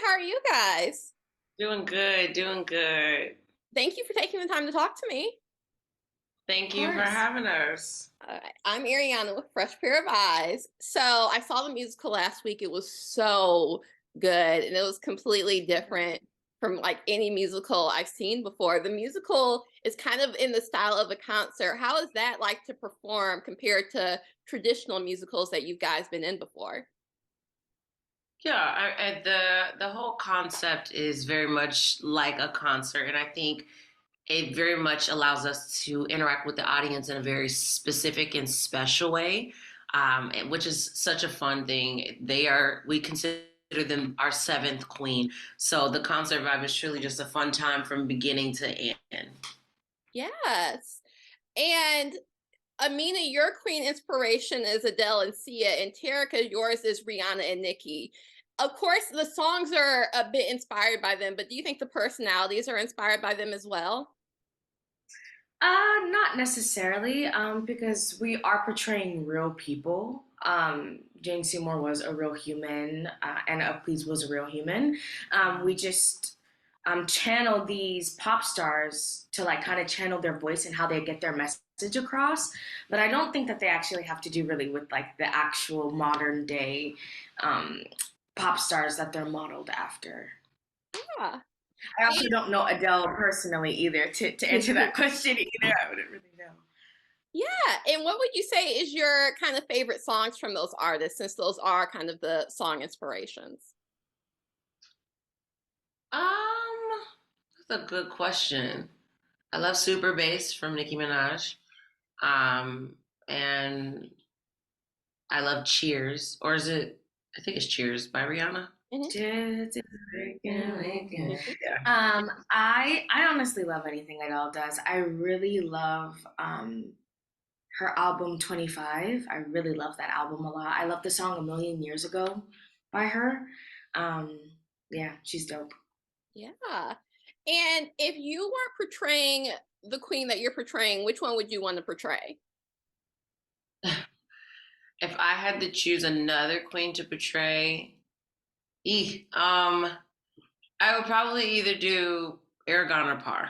How are you guys? Doing good, doing good. Thank you for taking the time to talk to me. Thank Of you for course. having us. All right. I'm Ariana with Fresh Pair of Eyes. So I saw the musical last week. It was so good, and it was completely different from like any musical I've seen before. The musical is kind of in the style of a concert. How is that like to perform compared to traditional musicals that you guys been in before? Yeah, the whole concept is very much like a concert, and I think it very much allows us to interact with the audience in a very specific and special way, which is such a fun thing. We consider them our seventh queen, so the concert vibe is truly just a fun time from beginning to end. Yes. And Amina, your queen inspiration is Adele and Sia, and Terica, yours is Rihanna and Nicki. Of course, the songs are a bit inspired by them, but do you think the personalities are inspired by them as well? Not necessarily, because we are portraying real people. Jane Seymour was a real human. Anna of Cleves was a real human. We just channel these pop stars to like kind of channel their voice and how they get their message across. But I don't think that they actually have to do really with like the actual modern day um, pop stars that they're modeled after. Yeah. I also don't know Adele personally either to answer that question either. I wouldn't really know. Yeah. And what would you say is your kind of favorite songs from those artists, since those are kind of the song inspirations? Um, that's a good question. I love Super Bass from Nicki Minaj. And I love Cheers, or is it? I think it's Cheers by Rihanna. Mhm. Yeah. I honestly love anything Adele does. I really love her album 25. I really love that album a lot. I love the song A Million Years Ago by her. Um, yeah, she's dope. Yeah. And if you weren't portraying the queen that you're portraying, which one would you want to portray? If I had to choose another queen to portray, I would probably either do Aragon or Par.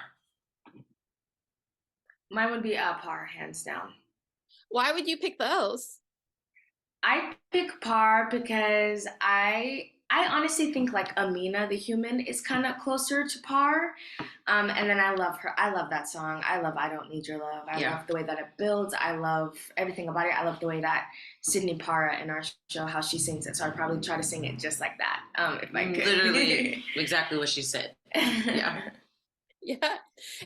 Mine would be Par, hands down. Why would you pick those? I pick Par because I honestly think like Amina the human is kind of closer to Par. And then I love her. I love that song. I love I Don't Need Your Love. I Yeah, love the way that it builds. I love everything about it. I love the way that Sydney Para in our show, how she sings it. So I'd probably try to sing it just like that, if I literally exactly what she said. Yeah. could. Yeah.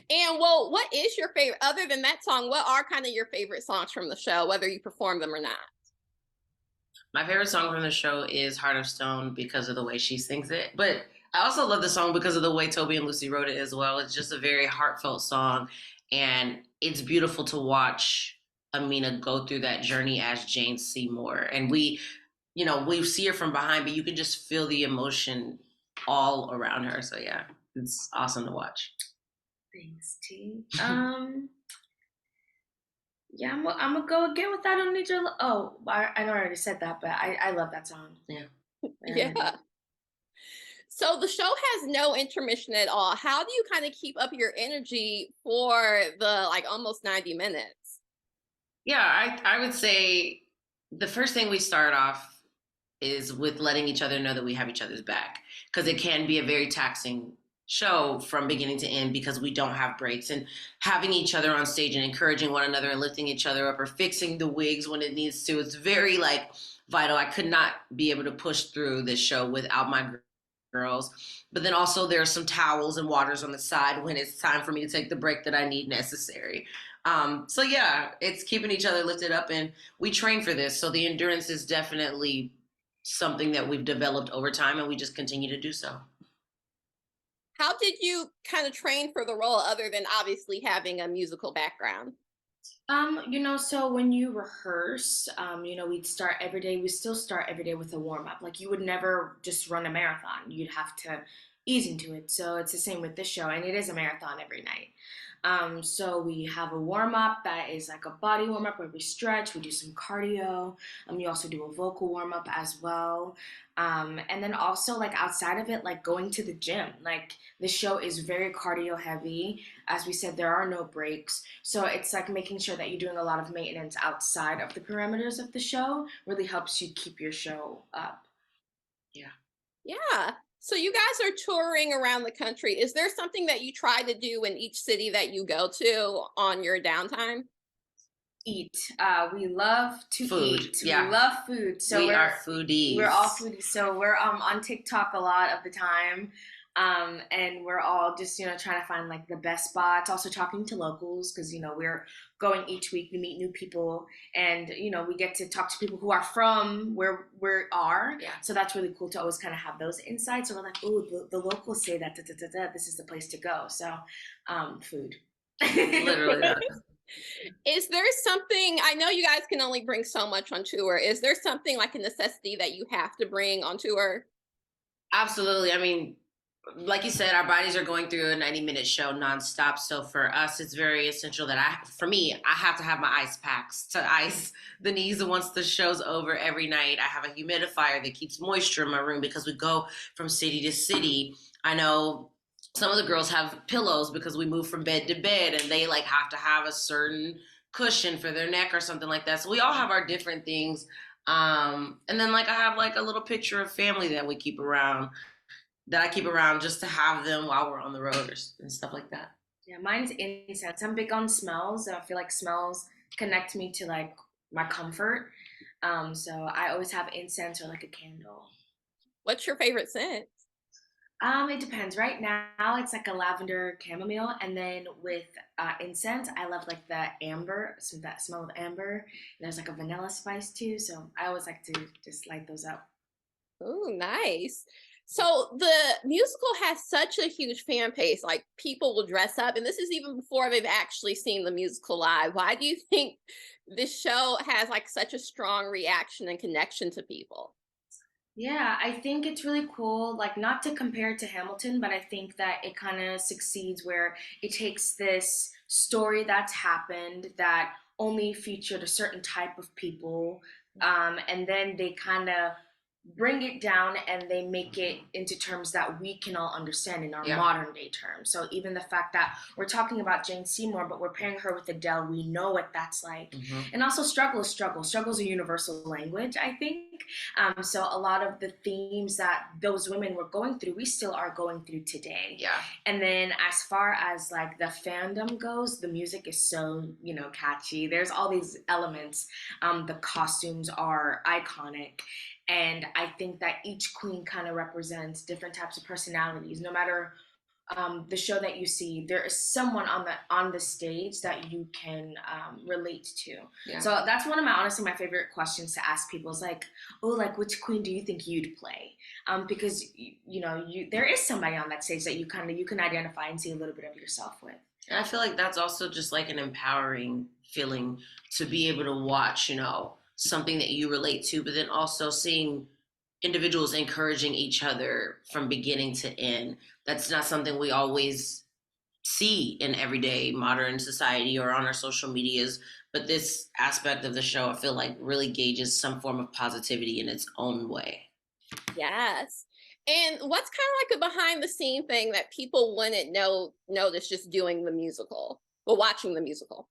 And well, what is your favorite, other than that song, what are kind of your favorite songs from the show, whether you perform them or not? My favorite song from the show is Heart of Stone because of the way she sings it. But I also love the song because of the way Toby and Lucy wrote it as well. It's just a very heartfelt song. And it's beautiful to watch Amina go through that journey as Jane Seymour. And we see her from behind, but you can just feel the emotion all around her. So yeah, it's awesome to watch. Thanks, T. Yeah, I'm gonna go again with I Don't Need Your Love. Oh, I know I already said that, but I love that song. Yeah. Yeah. So the show has no intermission at all. How do you kind of keep up your energy for the like almost 90 minutes? Yeah, I would say the first thing we start off is with letting each other know that we have each other's back because it can be a very taxing show from beginning to end because we don't have breaks and having each other on stage and encouraging one another and lifting each other up or fixing the wigs when it needs to. It's very like vital. I could not be able to push through this show without my girls. But then also there are some towels and waters on the side when it's time for me to take the break that I need necessary. So yeah, it's keeping each other lifted up, and we train for this. So the endurance is definitely something that we've developed over time, and we just continue to do so. How did you kind of train for the role other than obviously having a musical background? So when you rehearse, we'd start every day. We still start every day with a warm up. Like you would never just run a marathon. You'd have to ease into it. So it's the same with this show, and it is a marathon every night. So we have a warm up that is like a body warm up where we stretch, we do some cardio. You also do a vocal warm up as well. And then also like outside of it, like going to the gym. Like the show is very cardio heavy. As we said, there are no breaks. So it's like making sure that you're doing a lot of maintenance outside of the parameters of the show really helps you keep your show up. Yeah. Yeah. So you guys are touring around the country. Is there something that you try to do in each city that you go to on your downtime? Eat. We love to Food. eat. Yeah. We love food. So we are foodies. We're all foodies. So we're on TikTok a lot of the time. And we're all just, trying to find like the best spots, also talking to locals because, we're going each week, we meet new people and, we get to talk to people who are from where we are. Yeah. So that's really cool to always kind of have those insights. So we're like, oh, the locals say that, this is the place to go. So, food. Literally. Is there something, I know you guys can only bring so much on tour. Is there something like a necessity that you have to bring on tour? Absolutely. I mean, like you said, our bodies are going through a 90-minute show nonstop. So for us, it's very essential that for me, I have to have my ice packs to ice the knees. And once the show's over every night, I have a humidifier that keeps moisture in my room because we go from city to city. I know some of the girls have pillows because we move from bed to bed and they like have to have a certain cushion for their neck or something like that. So we all have our different things. And then like I have like a little picture of family that we keep around that I keep around just to have them while we're on the road and stuff like that. Yeah, mine's incense. I'm big on smells. I feel like smells connect me to like my comfort. So I always have incense or like a candle. What's your favorite scent? It depends. Right now, it's like a lavender chamomile, and then with incense, I love like the amber, so that smell of amber. There's like a vanilla spice too, so I always like to just light those up. Oh, nice. So the musical has such a huge fan base. Like people will dress up, and this is even before they've actually seen the musical live. Why do you think this show has like such a strong reaction and connection to people? Yeah, I think it's really cool, like not to compare it to Hamilton, but I think that it kind of succeeds where it takes this story that's happened that only featured a certain type of people, and then they kind of bring it down and they make it into terms that we can all understand in our modern day terms. So even the fact that we're talking about Jane Seymore, but we're pairing her with Adele, we know what that's like. Mm-hmm. And also struggle is struggle. Struggle is a universal language, I think. So a lot of the themes that those women were going through, we still are going through today. Yeah. And then as far as like the fandom goes, the music is so, catchy. There's all these elements. The costumes are iconic. And I think that each queen kind of represents different types of personalities. No matter the show that you see, there is someone on the stage that you can relate to. Yeah. So that's one of honestly my favorite questions to ask people is like, oh, like which queen do you think you'd play? Because there is somebody on that stage that you can identify and see a little bit of yourself with. And I feel like that's also just like an empowering feeling to be able to watch, something that you relate to, but then also seeing individuals encouraging each other from beginning to end. That's not something we always see in everyday modern society or on our social medias, but this aspect of the show, I feel like really gauges some form of positivity in its own way. Yes. And what's kind of like a behind the scene thing that people wouldn't notice just doing the musical or watching the musical?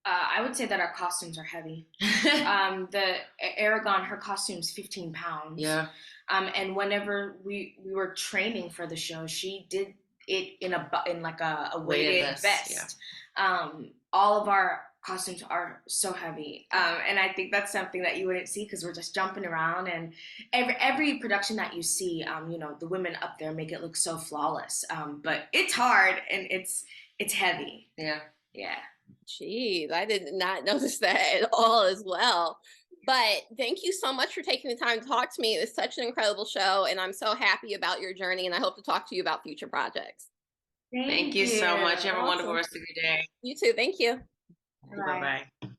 I would say that our costumes are heavy. The Aragon, her costume's 15 pounds. Yeah. And whenever we were training for the show, she did it in like a weighted vest. Yeah. All of our costumes are so heavy, and I think that's something that you wouldn't see because we're just jumping around. And every production that you see, the women up there make it look so flawless. But it's hard and it's heavy. Yeah. Yeah. Geez, I did not notice that at all as well. But thank you so much for taking the time to talk to me. It's such an incredible show, and I'm so happy about your journey, and I hope to talk to you about future projects. Thank you so much. Have a wonderful rest of your day. You too. Thank you. Bye-bye.